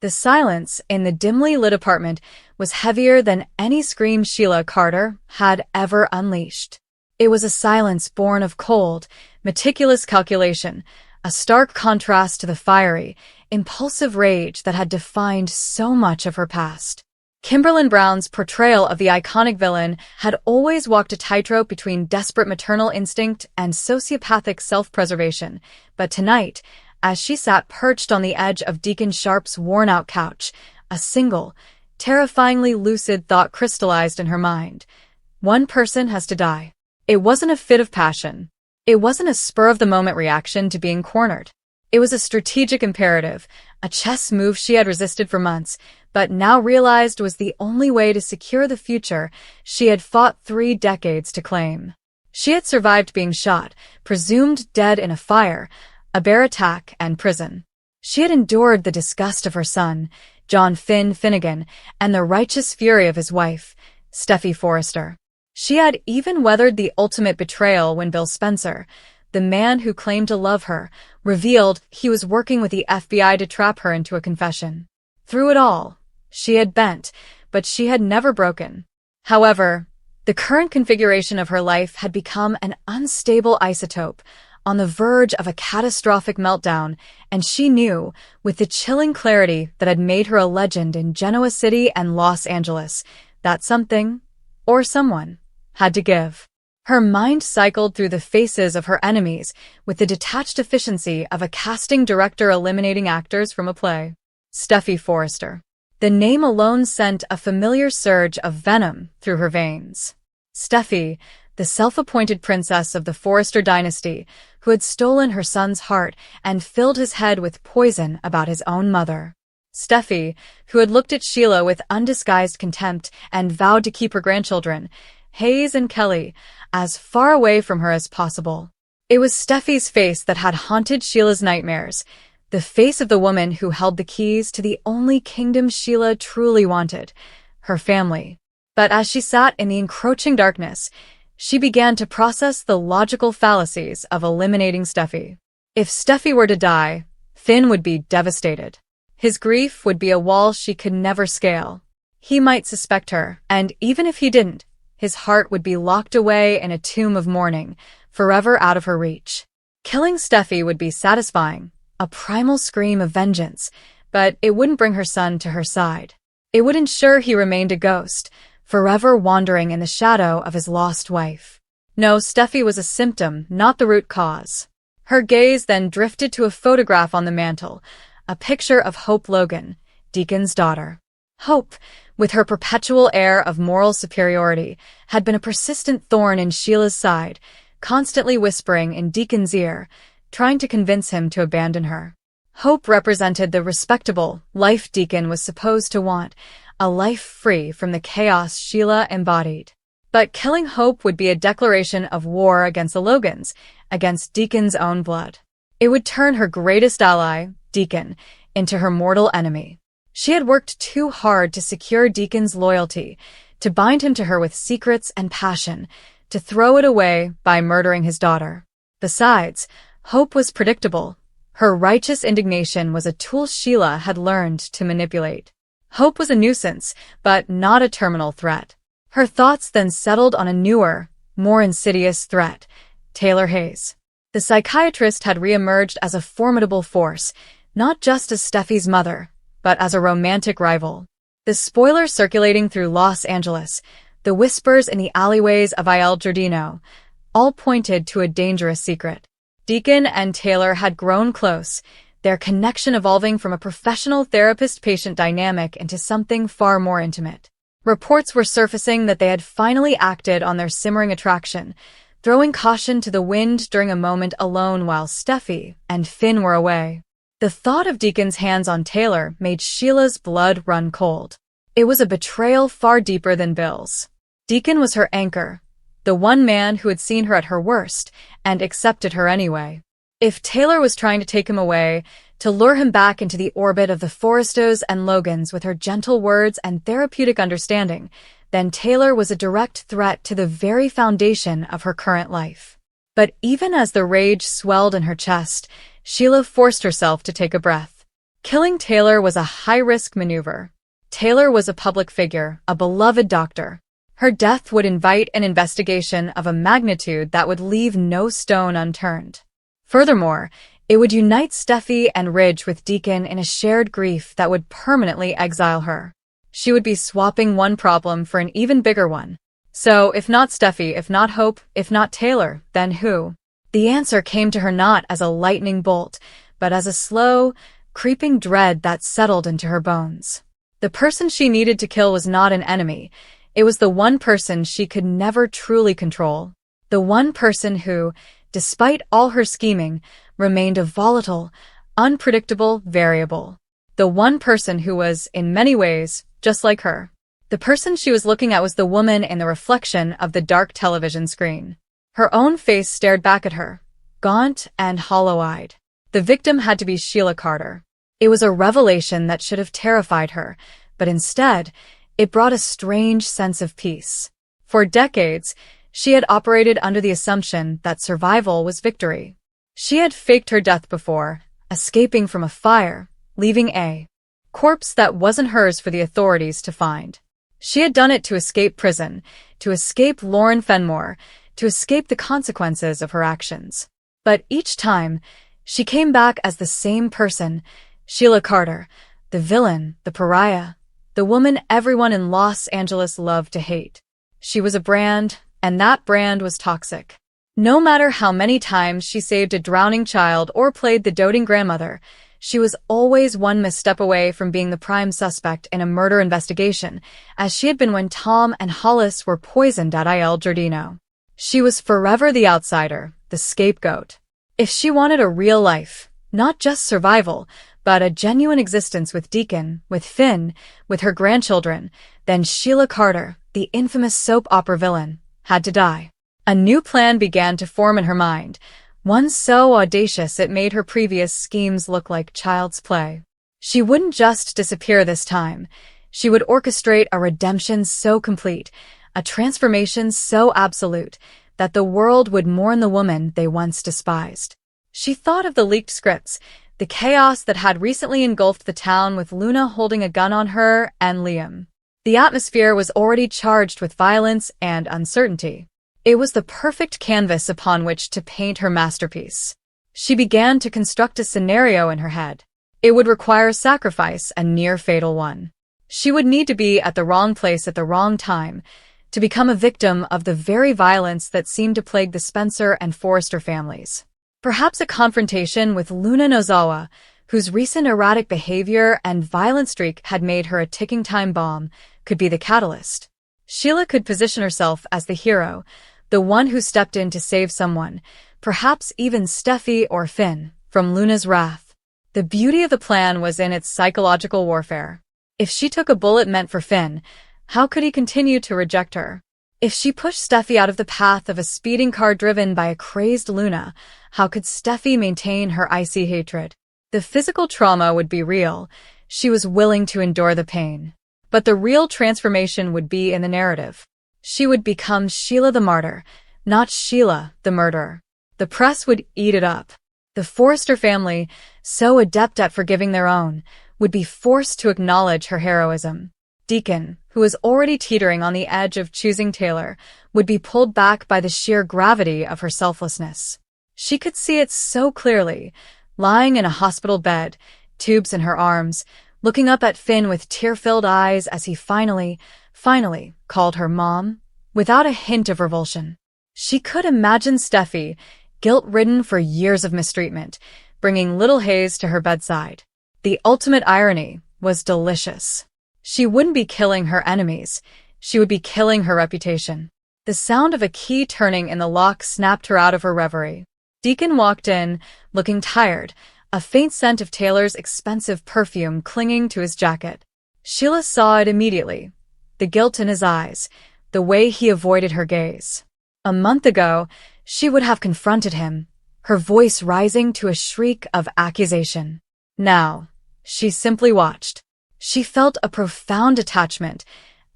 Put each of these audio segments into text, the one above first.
The silence in the dimly lit apartment was heavier than any scream Sheila Carter had ever unleashed. It was a silence born of cold, meticulous calculation, a stark contrast to the fiery, impulsive rage that had defined so much of her past. Kimberlin Brown's portrayal of the iconic villain had always walked a tightrope between desperate maternal instinct and sociopathic self-preservation, but tonight, as she sat perched on the edge of Deacon Sharp's worn-out couch, a single, terrifyingly lucid thought crystallized in her mind. One person has to die. It wasn't a fit of passion. It wasn't a spur-of-the-moment reaction to being cornered. It was a strategic imperative, a chess move she had resisted for months, but now realized was the only way to secure the future she had fought 3 decades to claim. She had survived being shot, presumed dead in a fire, a bear attack, and prison. She had endured the disgust of her son, John Finn Finnegan, and the righteous fury of his wife, Steffi Forrester. She had even weathered the ultimate betrayal when Bill Spencer, the man who claimed to love her, revealed he was working with the FBI to trap her into a confession. Through it all, she had bent, but she had never broken. However, the current configuration of her life had become an unstable isotope, on the verge of a catastrophic meltdown, and she knew, with the chilling clarity that had made her a legend in Genoa City and Los Angeles, that something, or someone, had to give. Her mind cycled through the faces of her enemies with the detached efficiency of a casting director eliminating actors from a play. Steffi Forrester. The name alone sent a familiar surge of venom through her veins. Steffi, the self-appointed princess of the Forrester dynasty, who had stolen her son's heart and filled his head with poison about his own mother. Steffi, who had looked at Sheila with undisguised contempt and vowed to keep her grandchildren, Hayes and Kelly, as far away from her as possible. It was Steffi's face that had haunted Sheila's nightmares, the face of the woman who held the keys to the only kingdom Sheila truly wanted, her family. But as she sat in the encroaching darkness, she began to process the logical fallacies of eliminating Steffi. If Steffi were to die, Finn would be devastated. His grief would be a wall she could never scale. He might suspect her, and even if he didn't, his heart would be locked away in a tomb of mourning, forever out of her reach. Killing Steffi would be satisfying, a primal scream of vengeance, but it wouldn't bring her son to her side. It would ensure he remained a ghost, forever wandering in the shadow of his lost wife. No, Steffi was a symptom, not the root cause. Her gaze then drifted to a photograph on the mantel, a picture of Hope Logan, Deacon's daughter. Hope, with her perpetual air of moral superiority, had been a persistent thorn in Sheila's side, constantly whispering in Deacon's ear, trying to convince him to abandon her. Hope represented the respectable life Deacon was supposed to want, a life free from the chaos Sheila embodied. But killing Hope would be a declaration of war against the Logans, against Deacon's own blood. It would turn her greatest ally, Deacon, into her mortal enemy. She had worked too hard to secure Deacon's loyalty, to bind him to her with secrets and passion, to throw it away by murdering his daughter. Besides, Hope was predictable. Her righteous indignation was a tool Sheila had learned to manipulate. Hope was a nuisance, but not a terminal threat. Her thoughts then settled on a newer, more insidious threat, Taylor Hayes. The psychiatrist had reemerged as a formidable force, not just as Steffi's mother, but as a romantic rival. The spoilers circulating through Los Angeles, the whispers in the alleyways of El Giardino, all pointed to a dangerous secret. Deacon and Taylor had grown close, their connection evolving from a professional therapist-patient dynamic into something far more intimate. Reports were surfacing that they had finally acted on their simmering attraction, throwing caution to the wind during a moment alone while Steffi and Finn were away. The thought of Deacon's hands on Taylor made Sheila's blood run cold. It was a betrayal far deeper than Bill's. Deacon was her anchor, the one man who had seen her at her worst and accepted her anyway. If Taylor was trying to take him away, to lure him back into the orbit of the Forrestos and Logans with her gentle words and therapeutic understanding, then Taylor was a direct threat to the very foundation of her current life. But even as the rage swelled in her chest, Sheila forced herself to take a breath. Killing Taylor was a high-risk maneuver. Taylor was a public figure, a beloved doctor. Her death would invite an investigation of a magnitude that would leave no stone unturned. Furthermore, it would unite Steffi and Ridge with Deacon in a shared grief that would permanently exile her. She would be swapping one problem for an even bigger one. So, if not Steffi, if not Hope, if not Taylor, then who? The answer came to her not as a lightning bolt, but as a slow, creeping dread that settled into her bones. The person she needed to kill was not an enemy. It was the one person she could never truly control. The one person who, despite all her scheming, remained a volatile, unpredictable variable. The one person who was, in many ways, just like her. The person she was looking at was the woman in the reflection of the dark television screen. Her own face stared back at her, gaunt and hollow-eyed. The victim had to be Sheila Carter. It was a revelation that should have terrified her, but instead, it brought a strange sense of peace. For decades, she had operated under the assumption that survival was victory. She had faked her death before, escaping from a fire, leaving a corpse that wasn't hers for the authorities to find. She had done it to escape prison, to escape Lauren Fenmore, to escape the consequences of her actions. But each time, she came back as the same person, Sheila Carter, the villain, the pariah, the woman everyone in Los Angeles loved to hate. She was a brand, and that brand was toxic. No matter how many times she saved a drowning child or played the doting grandmother, she was always one misstep away from being the prime suspect in a murder investigation, as she had been when Tom and Hollis were poisoned at Il Giardino. She was forever the outsider, the scapegoat. If she wanted a real life, not just survival, but a genuine existence with Deacon, with Finn, with her grandchildren, then Sheila Carter, the infamous soap opera villain, had to die. A new plan began to form in her mind, one so audacious it made her previous schemes look like child's play. She wouldn't just disappear this time. She would orchestrate a redemption so complete, a transformation so absolute, that the world would mourn the woman they once despised. She thought of the leaked scripts, the chaos that had recently engulfed the town with Luna holding a gun on her and Liam. The atmosphere was already charged with violence and uncertainty. It was the perfect canvas upon which to paint her masterpiece. She began to construct a scenario in her head. It would require sacrifice, a near-fatal one. She would need to be at the wrong place at the wrong time, to become a victim of the very violence that seemed to plague the Spencer and Forrester families. Perhaps a confrontation with Luna Nozawa, whose recent erratic behavior and violent streak had made her a ticking time bomb, could be the catalyst. Sheila could position herself as the hero, the one who stepped in to save someone, perhaps even Steffi or Finn, from Luna's wrath. The beauty of the plan was in its psychological warfare. If she took a bullet meant for Finn, how could he continue to reject her? If she pushed Steffi out of the path of a speeding car driven by a crazed Luna, how could Steffi maintain her icy hatred? The physical trauma would be real. She was willing to endure the pain. But the real transformation would be in the narrative. She would become Sheila the martyr, not Sheila the murderer. The press would eat it up. The Forrester family, so adept at forgiving their own, would be forced to acknowledge her heroism. Deacon, who was already teetering on the edge of choosing Taylor, would be pulled back by the sheer gravity of her selflessness. She could see it so clearly, lying in a hospital bed, tubes in her arms, looking up at Finn with tear-filled eyes as he finally called her Mom, without a hint of revulsion. She could imagine Steffi, guilt-ridden for years of mistreatment, bringing little Hayes to her bedside. The ultimate irony was delicious. She wouldn't be killing her enemies, she would be killing her reputation. The sound of a key turning in the lock snapped her out of her reverie. Deacon walked in, looking tired, a faint scent of Taylor's expensive perfume clinging to his jacket. Sheila saw it immediately. The guilt in his eyes, the way he avoided her gaze. A month ago, she would have confronted him, her voice rising to a shriek of accusation. Now, she simply watched. She felt a profound attachment,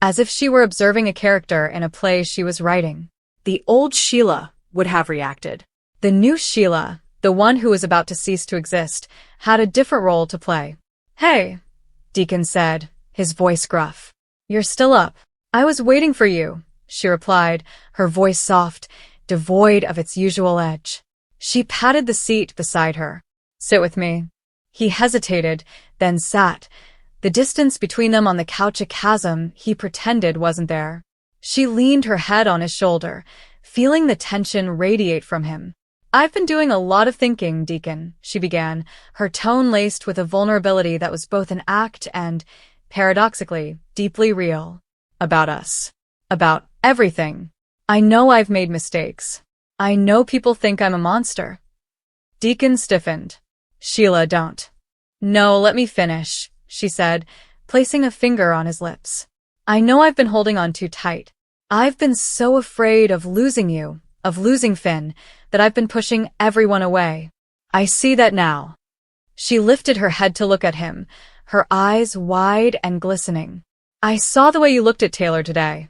as if she were observing a character in a play she was writing. The old Sheila would have reacted. The new Sheila, the one who was about to cease to exist, had a different role to play. Hey, Deacon said, his voice gruff. You're still up. I was waiting for you, she replied, her voice soft, devoid of its usual edge. She patted the seat beside her. Sit with me. He hesitated, then sat, the distance between them on the couch a chasm he pretended wasn't there. She leaned her head on his shoulder, feeling the tension radiate from him. I've been doing a lot of thinking, Deacon, she began, her tone laced with a vulnerability that was both an act and, paradoxically, deeply real. About us. About everything. I know I've made mistakes. I know people think I'm a monster. Deacon stiffened. Sheila, don't. No, let me finish, she said, placing a finger on his lips. I know I've been holding on too tight. I've been so afraid of losing you, of losing Finn, that I've been pushing everyone away. I see that now. She lifted her head to look at him, her eyes wide and glistening. I saw the way you looked at Taylor today.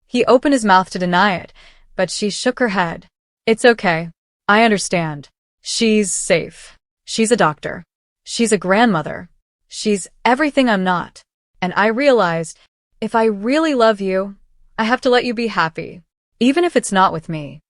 He opened his mouth to deny it, but she shook her head. It's okay. I understand. She's safe. She's a doctor. She's a grandmother. She's everything I'm not. And I realized, if I really love you, I have to let you be happy, even if it's not with me.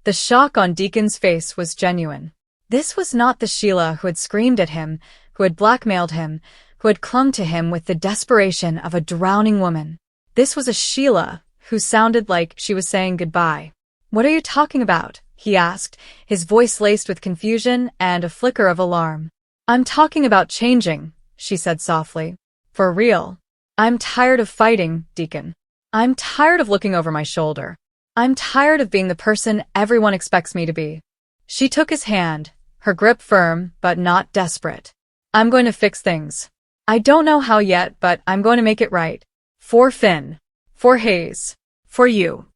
The shock on Deacon's face was genuine. This was not the Sheila who had screamed at him, who had blackmailed him, who had clung to him with the desperation of a drowning woman. This was a Sheila who sounded like she was saying goodbye. What are you talking about? He asked, his voice laced with confusion and a flicker of alarm. I'm talking about changing, she said softly. For real. I'm tired of fighting, Deacon. I'm tired of looking over my shoulder. I'm tired of being the person everyone expects me to be. She took his hand, her grip firm but not desperate. I'm going to fix things. I don't know how yet, but I'm going to make it right. For Finn. For Hayes. For you.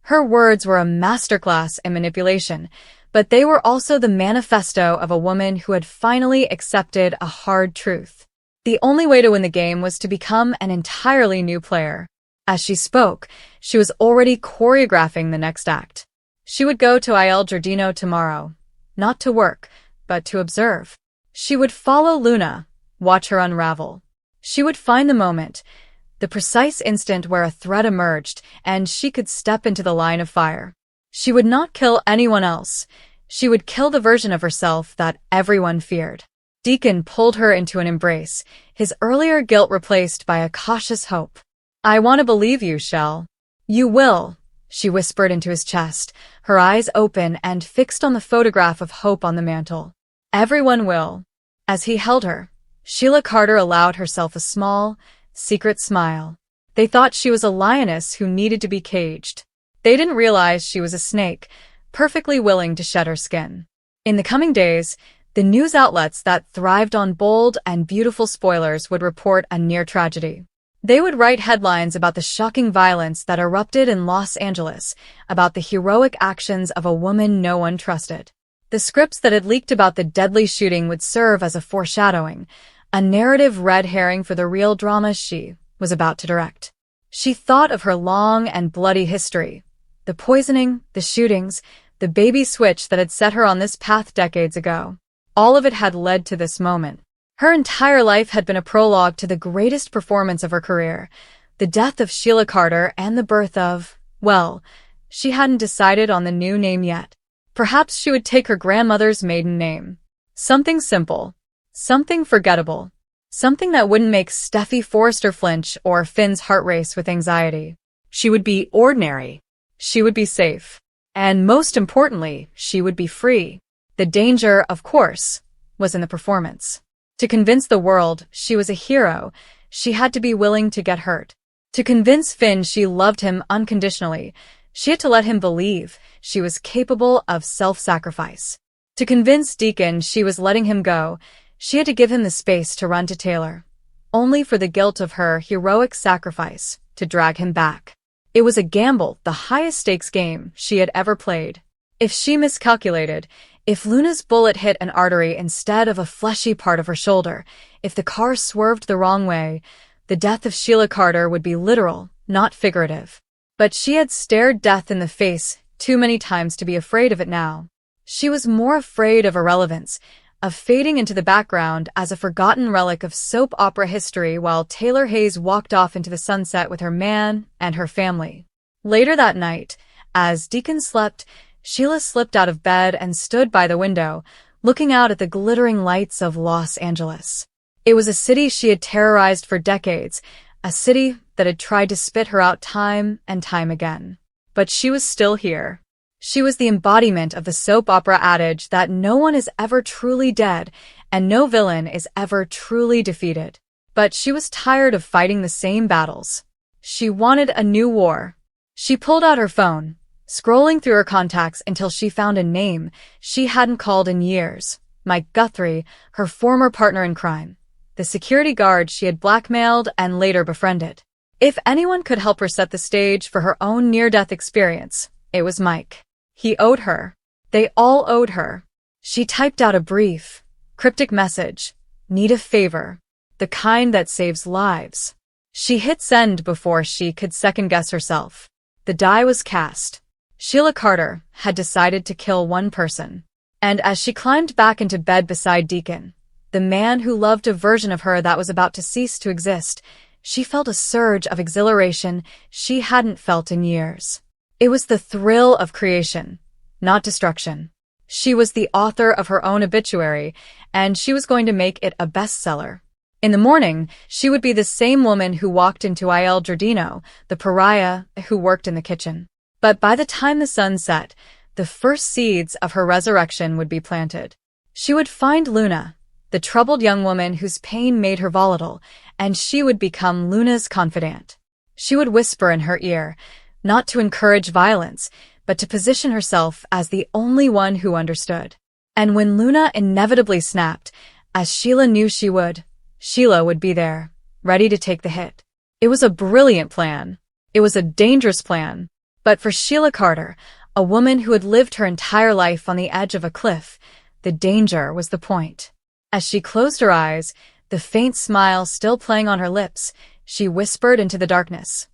Her words were a masterclass in manipulation, but they were also the manifesto of a woman who had finally accepted a hard truth. The only way to win the game was to become an entirely new player. As she spoke, she was already choreographing the next act. She would go to Il Giardino tomorrow, not to work, but to observe. She would follow Luna, watch her unravel. She would find the moment, the precise instant where a threat emerged and she could step into the line of fire. She would not kill anyone else. She would kill the version of herself that everyone feared. Deacon pulled her into an embrace, his earlier guilt replaced by a cautious hope. I want to believe you, Shell. You will, she whispered into his chest, her eyes open and fixed on the photograph of Hope on the mantel. Everyone will. As he held her, Sheila Carter allowed herself a small, secret smile. They thought she was a lioness who needed to be caged. They didn't realize she was a snake, perfectly willing to shed her skin. In the coming days, the news outlets that thrived on bold and beautiful spoilers would report a near tragedy. They would write headlines about the shocking violence that erupted in Los Angeles, about the heroic actions of a woman no one trusted. The scripts that had leaked about the deadly shooting would serve as a foreshadowing, a narrative red herring for the real drama she was about to direct. She thought of her long and bloody history, the poisoning, the shootings, the baby switch that had set her on this path decades ago. All of it had led to this moment. Her entire life had been a prologue to the greatest performance of her career, the death of Sheila Carter and the birth of, well, she hadn't decided on the new name yet. Perhaps she would take her grandmother's maiden name. Something simple. Something forgettable. Something that wouldn't make Steffi Forrester flinch or Finn's heart race with anxiety. She would be ordinary. She would be safe. And most importantly, she would be free. The danger, of course, was in the performance. To convince the world she was a hero, she had to be willing to get hurt. To convince Finn she loved him unconditionally, she had to let him believe she was capable of self-sacrifice. To convince Deacon she was letting him go, she had to give him the space to run to Taylor, only for the guilt of her heroic sacrifice to drag him back. It was a gamble, the highest stakes game she had ever played. If she miscalculated, if Luna's bullet hit an artery instead of a fleshy part of her shoulder, if the car swerved the wrong way, the death of Sheila Carter would be literal, not figurative. But she had stared death in the face too many times to be afraid of it now. She was more afraid of irrelevance, of fading into the background as a forgotten relic of soap opera history while Taylor Hayes walked off into the sunset with her man and her family. Later that night, as Deacon slept, Sheila slipped out of bed and stood by the window, looking out at the glittering lights of Los Angeles. It was a city she had terrorized for decades, a city that had tried to spit her out time and time again. But she was still here. She was the embodiment of the soap opera adage that no one is ever truly dead and no villain is ever truly defeated. But she was tired of fighting the same battles. She wanted a new war. She pulled out her phone, scrolling through her contacts until she found a name she hadn't called in years. Mike Guthrie, her former partner in crime, the security guard she had blackmailed and later befriended. If anyone could help her set the stage for her own near-death experience, it was Mike. He owed her. They all owed her. She typed out a brief, cryptic message. Need a favor. The kind that saves lives. She hit send before she could second-guess herself. The die was cast. Sheila Carter had decided to kill one person. And as she climbed back into bed beside Deacon, the man who loved a version of her that was about to cease to exist, she felt a surge of exhilaration she hadn't felt in years. It was the thrill of creation, not destruction. She was the author of her own obituary, and she was going to make it a bestseller. In the morning, she would be the same woman who walked into Il Giardino, the pariah who worked in the kitchen. But by the time the sun set, the first seeds of her resurrection would be planted. She would find Luna, the troubled young woman whose pain made her volatile, and she would become Luna's confidant. She would whisper in her ear, not to encourage violence, but to position herself as the only one who understood. And when Luna inevitably snapped, as Sheila knew she would, Sheila would be there, ready to take the hit. It was a brilliant plan. It was a dangerous plan. But for Sheila Carter, a woman who had lived her entire life on the edge of a cliff, the danger was the point. As she closed her eyes, the faint smile still playing on her lips, she whispered into the darkness.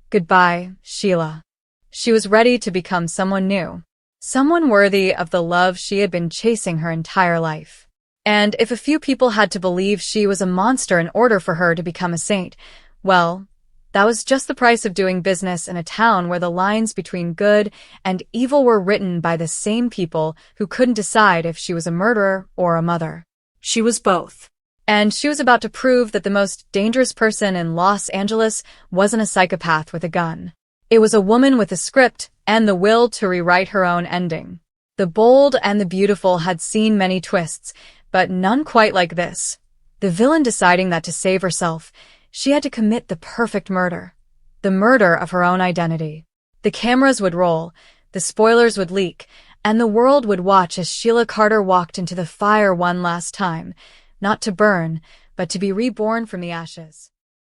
Goodbye, Sheila. She was ready to become someone new. Someone worthy of the love she had been chasing her entire life. And if a few people had to believe she was a monster in order for her to become a saint, well, that was just the price of doing business in a town where the lines between good and evil were written by the same people who couldn't decide if she was a murderer or a mother. She was both. And she was about to prove that the most dangerous person in Los Angeles wasn't a psychopath with a gun. It was a woman with a script and the will to rewrite her own ending. The bold and the beautiful had seen many twists, but none quite like this. The villain deciding that to save herself, she had to commit the perfect murder. The murder of her own identity. The cameras would roll, the spoilers would leak, and the world would watch as Sheila Carter walked into the fire one last time, not to burn, but to be reborn from the ashes.